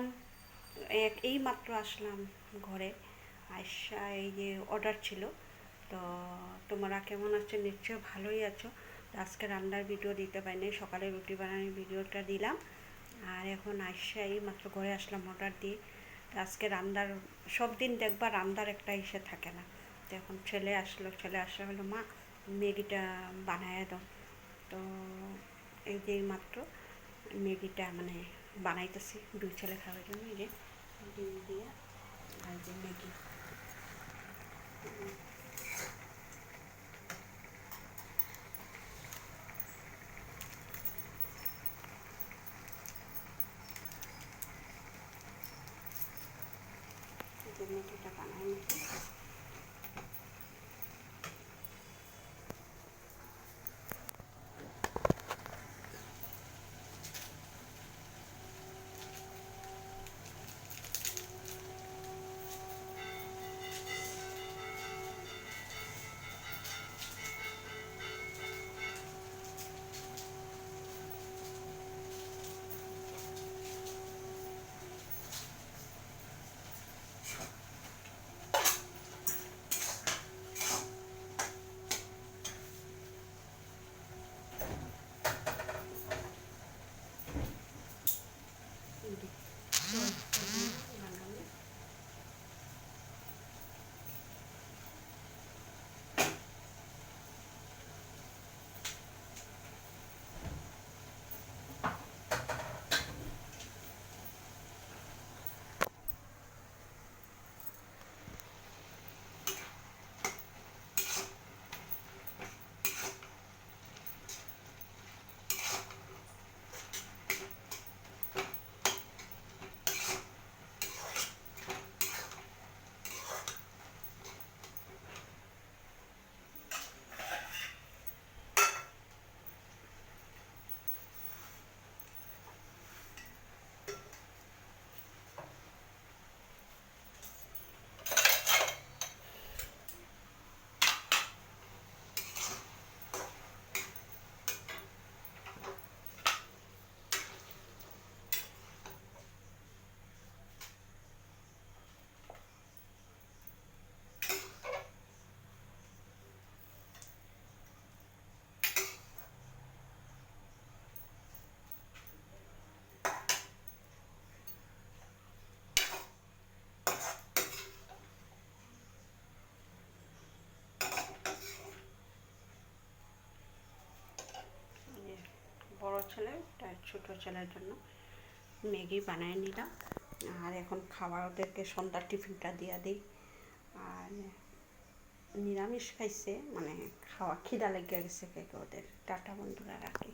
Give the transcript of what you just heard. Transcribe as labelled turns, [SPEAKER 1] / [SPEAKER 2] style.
[SPEAKER 1] এখন এই মাত্র আসলাম ঘরে। আয়সা এই যে অর্ডার ছিল, তো তোমরা কেমন আছো? নিশ্চয় ভালোই আছো। আজকে রান্নার ভিডিও দিতে পারিনি, সকালে রুটি বানানোর ভিডিওটা দিলাম। আর এখন আয়সা এই মাত্র ঘরে আসলাম অর্ডার দিয়ে। আজকে রান্নার সব দিন দেখবা রান্নার একটা ইসে থাকে না। তো এখন ছেলে আসা হলো, মা ম্যাগিটা বানায় দাও। তো এই যে মাত্র ম্যাগিটা মানে বানাইতেছি দুই ছেলে খাওয়ার জন্য। এই যে ডিম দিয়ে আর যে ম্যাগি। যে ম্যাগিটা বানাই নিচ্ছি। বড় ছেলে তার ছোটো ছেলের জন্য ম্যাগি বানিয়ে নিলাম। আর এখন খাবার ওদেরকে সন্ধ্যার টিফিনটা দিয়ে দিই। আর নিরামিষ খাইছে, মানে খাওয়া খিদা লেগে গেছে ওদের। টাটা বন্ধুরা, রাখি।